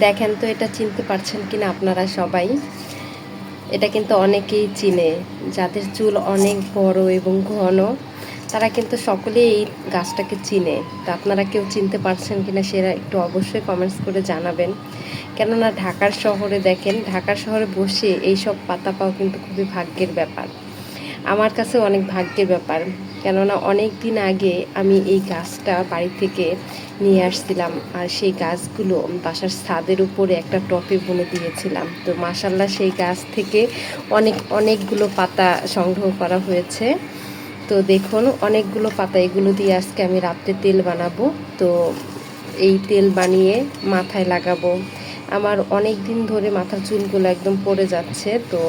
দেখেন তো এটা চিনতে পারছেন কিনা আপনারা সবাই। এটা কিন্তু অনেকেই চিনে, যাদের চুল অনেক বড় এবং ঘন, তারা কিন্তু সকলেই এই গাছটাকে চিনে। তো আপনারা কেউ চিনতে পারছেন কিনা সেটা একটু অবশ্যই কমেন্টস করে জানাবেন। কেননা ঢাকার শহরে দেখেন, ঢাকার শহরে বসে এইসব পাতা পাওয়া কিন্তু খুবই ভাগ্যের ব্যাপার। আমার কাছে অনেক ভাগ্যের ব্যাপার, কেননা অনেক দিন আগে আমি এই গাছটা বাড়ি থেকে নিয়ে আসছিলাম, আর সেই গাছগুলো বাসার ছাদের উপরে একটা টবে বুনে দিয়েছিলাম। তো মাশাল্লাহ সেই গাছ থেকে অনেকগুলো পাতা সংগ্রহ করা হয়েছে। তো দেখুন অনেকগুলো পাতা, এগুলো দিয়ে আজকে আমি রাত্রে তেল বানাবো। তো এই তেল বানিয়ে মাথায় লাগাবো। আমার অনেক দিন ধরে মাথার চুলগুলো একদম পড়ে যাচ্ছে, তো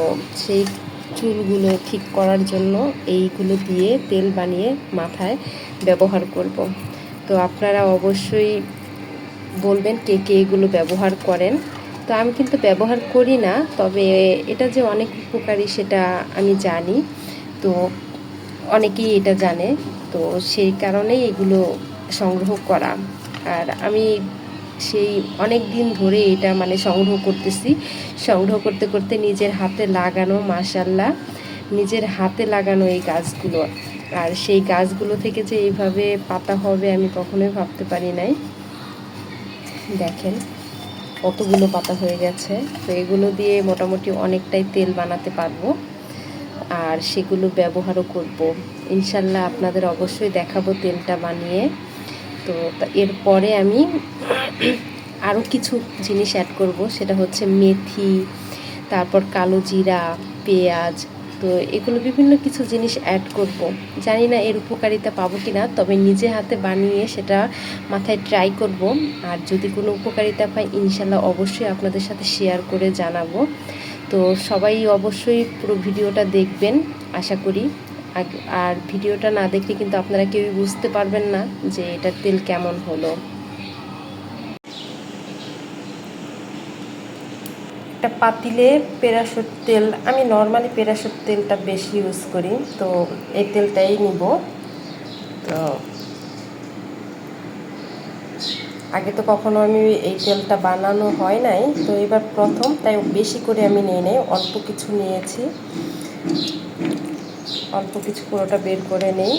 সেই চুলগুলো ঠিক করার জন্য এইগুলো দিয়ে তেল বানিয়ে মাথায় ব্যবহার করব। তো আপনারা অবশ্যই বলবেন কে কে এগুলো ব্যবহার করেন। তো আমি কিন্তু ব্যবহার করি না, তবে এটা যে অনেক উপকারী সেটা আমি জানি। তো অনেকেই এটা জানে, তো সেই কারণেই এগুলো সংগ্রহ করা। আর আমি সেই অনেক দিন ধরে এটা মানে সংগ্রহ করতেছি। সংগ্রহ করতে করতে নিজের হাতে লাগানো, মাশাল্লাহ নিজের হাতে লাগানো এই গাছগুলো। আর সেই গাছগুলো থেকে যে এইভাবে পাতা হবে আমি কখনোই ভাবতে পারি নাই। দেখেন কতগুলো পাতা হয়ে গেছে। তো এগুলো দিয়ে মোটামুটি অনেকটাই তেল বানাতে পারবো, আর সেগুলো ব্যবহারও করব ইনশাল্লাহ। আপনাদের অবশ্যই দেখাবো তেলটা বানিয়ে। তো এরপরে আমি আরও কিছু জিনিস অ্যাড করব, সেটা হচ্ছে মেথি, তারপর কালো জিরা, পেঁয়াজ। তো এগুলো বিভিন্ন কিছু জিনিস অ্যাড করব। জানি না এর উপকারিতা পাবো কি না, তবে নিজে হাতে বানিয়ে সেটা মাথায় ট্রাই করব। আর যদি কোনো উপকারিতা পাই ইনশাল্লাহ অবশ্যই আপনাদের সাথে শেয়ার করে জানাবো। তো সবাই অবশ্যই পুরো ভিডিওটা দেখবেন আশা করি। আর ভিডিওটা না দেখলে কিন্তু আপনারা কেউই বুঝতে পারবেন না যে এটার তেল কেমন হলো। একটা পাতিলে প্যারাশুট তেল, আমি নর্মালি প্যারাশুট তেলটা বেশি ইউজ করি, তো এই তেলটাই নিব। তো আগে তো কখনো আমি এই তেলটা বানানো হয় নাই, তো এবার প্রথম, তাই বেশি করে আমি নিয়ে নেই, অল্প কিছু নিয়েছি। অল্প কিছু পুরোটা বের করে নেই।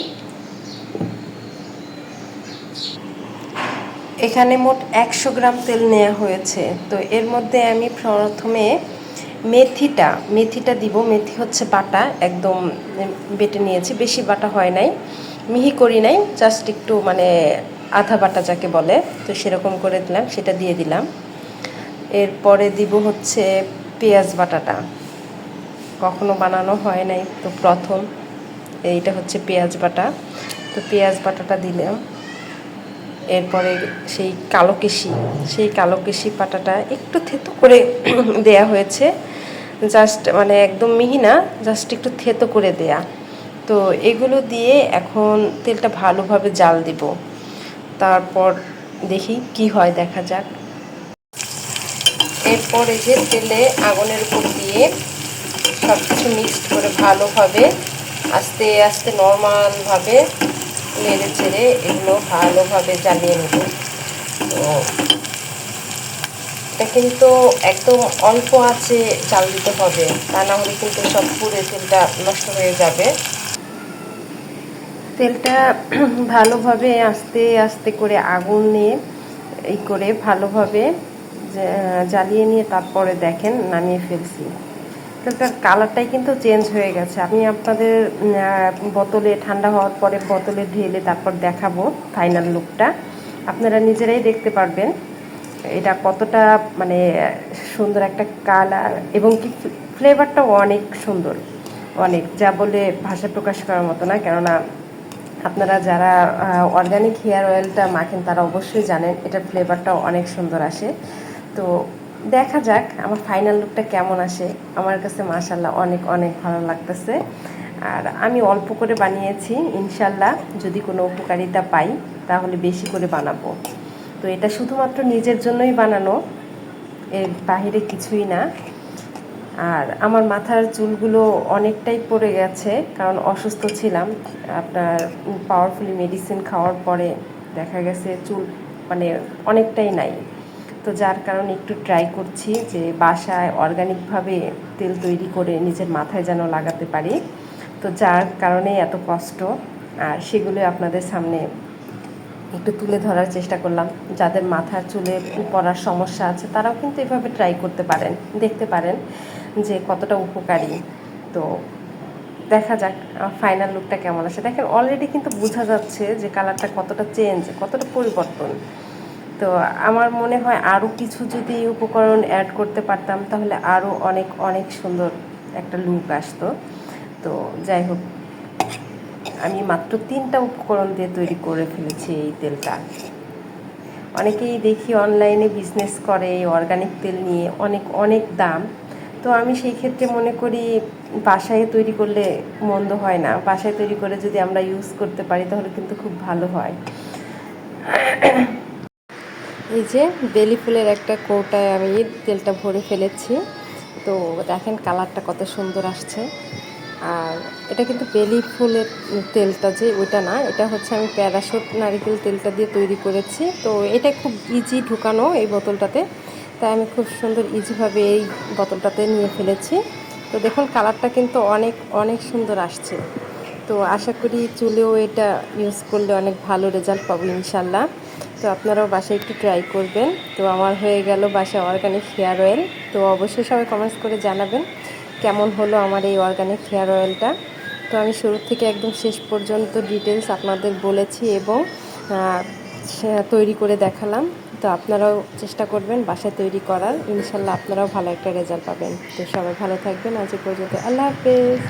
এখানে মোট 100 গ্রাম তেল নেওয়া হয়েছে। তো এর মধ্যে আমি প্রথমে মেথিটা দিব। মেথি হচ্ছে বাটা, একদম বেটে নিয়েছি, বেশি বাটা হয় নাই, মিহি করি নাই, জাস্ট একটু মানে আধা বাটা যাকে বলে, তো সেরকম করে দিলাম, সেটা দিয়ে দিলাম। এরপরে দিব হচ্ছে পেঁয়াজ বাটাটা, কখনো বানানো হয় নাই, তো প্রথম। এইটা হচ্ছে পেঁয়াজ বাটা, তো পেঁয়াজ বাটাটা দিলাম। এরপরে সেই কালো কেশি পাটাটা একটু থেতো করে দেয়া হয়েছে, জাস্ট মানে একদম মিহি না, জাস্ট একটু থেতো করে দেয়া। তো এগুলো দিয়ে এখন তেলটা ভালোভাবে জাল দিব, তারপর দেখি কি হয়, দেখা যাক। এরপর এই যে তেলে আগুনের উপর দিয়ে সব কিছু মিক্সড করে ভালোভাবে আস্তে আস্তে নর্মালভাবে নেড়ে চেড়ে এগুলো ভালোভাবে জ্বালিয়ে নেব। তো এটা কিন্তু একদম অল্প আঁচে জাল দিতে হবে, তা না হলে কিন্তু সব পুড়ে তেলটা নষ্ট হয়ে যাবে। তেলটা ভালোভাবে আস্তে আস্তে করে আগুন নিয়ে এই করে ভালোভাবে জ্বালিয়ে নিয়ে তারপরে দেখেন নামিয়ে ফেলছি। তেলটার কালারটাই কিন্তু চেঞ্জ হয়ে গেছে। আমি আপনাদের বোতলে ঠান্ডা হওয়ার পরে বোতলে ঢেলে তারপর দেখাবো ফাইনাল লুকটা, আপনারা নিজেরাই দেখতে পারবেন এটা কতটা মানে সুন্দর একটা কালার, এবং কি ফ্লেভারটাও অনেক সুন্দর, অনেক, যা বলে ভাষা প্রকাশ করার মতো না। কেননা আপনারা যারা অর্গানিক হেয়ার অয়েলটা মাখেন তারা অবশ্যই জানেন এটার ফ্লেভারটাও অনেক সুন্দর আসে। তো দেখা যাক আমার ফাইনাল লুকটা কেমন আসে। আমার কাছে মাশাআল্লাহ অনেক অনেক ভালো লাগতেছে। আর আমি অল্প করে বানিয়েছি, ইনশাল্লাহ যদি কোনো উপকারিতা পাই তাহলে বেশি করে বানাবো। তো এটা শুধুমাত্র নিজের জন্যই বানানো, এর বাহিরে কিছুই না। আর আমার মাথার চুলগুলো অনেকটাই পড়ে গেছে, কারণ অসুস্থ ছিলাম। আপনার পাওয়ারফুলি মেডিসিন খাওয়ার পরে দেখা গেছে চুল মানে অনেকটাই নাই। তো যার কারণে একটু ট্রাই করছি যে বাসায় অর্গানিকভাবে তেল তৈরি করে নিজের মাথায় যেন লাগাতে পারি। তো যার কারণে এত কষ্ট, আর সেগুলো আপনাদের সামনে একটু তুলে ধরার চেষ্টা করলাম। যাদের মাথার চুলে পড়ার সমস্যা আছে তারাও কিন্তু এভাবে ট্রাই করতে পারেন, দেখতে পারেন যে কতটা উপকারী। তো দেখা যাক ফাইনাল লুকটা কেমন আসে। দেখেন অলরেডি কিন্তু বোঝা যাচ্ছে যে কালারটা কতটা চেঞ্জ, কতটা পরিবর্তন। তো আমার মনে হয় আরও কিছু যদি উপকরণ অ্যাড করতে পারতাম তাহলে আরও অনেক অনেক সুন্দর একটা লুক আসতো। তো যাই হোক, আমি মাত্র 3টা উপকরণ দিয়ে তৈরি করে ফেলেছি এই তেলটা। অনেকেই দেখি অনলাইনে বিজনেস করে অর্গানিক তেল নিয়ে, অনেক অনেক দাম। তো আমি সেই ক্ষেত্রে মনে করি বাসায় তৈরি করলে মন্দ হয় না। বাসায় তৈরি করে যদি আমরা ইউজ করতে পারি তাহলে কিন্তু খুব ভালো হয়। এই যে বেলি ফুলের একটা কৌটায় আমি তেলটা ভরে ফেলেছি। তো দেখেন কালারটা কত সুন্দর আসছে। আর এটা কিন্তু বেলি ফুলের তেলটা যে ওইটা না, এটা হচ্ছে আমি প্যারাশুট নারকেল তেলটা দিয়ে তৈরি করেছি। তো এটা খুব ইজি ঢুকানো এই বোতলটাতে, তাই আমি খুব সুন্দর ইজিভাবে এই বোতলটাতে নিয়ে ফেলেছি। তো দেখুন কালারটা কিন্তু অনেক অনেক সুন্দর আসছে। তো আশা করি চুলেও এটা ইউজ করলে অনেক ভালো রেজাল্ট পাবো ইনশাল্লাহ। তো আপনারাও বাসায় একটু ট্রাই করবেন। তো আমার হয়ে গেল বাসায় অর্গানিক হেয়ার অয়েল। তো অবশ্যই সবাই কমেন্টস করে জানাবেন কেমন হলো আমার এই অর্গানিক হেয়ার অয়েলটা। তো আমি শুরু থেকে একদম শেষ পর্যন্ত ডিটেলস আপনাদের বলেছি এবং তৈরি করে দেখালাম। তো আপনারাও চেষ্টা করবেন বাসায় তৈরি করার, ইনশাল্লাহ আপনারাও ভালো একটা রেজাল্ট পাবেন। তো সবাই ভালো থাকবেন, আজ পর্যন্ত আল্লাহ হাফেজ।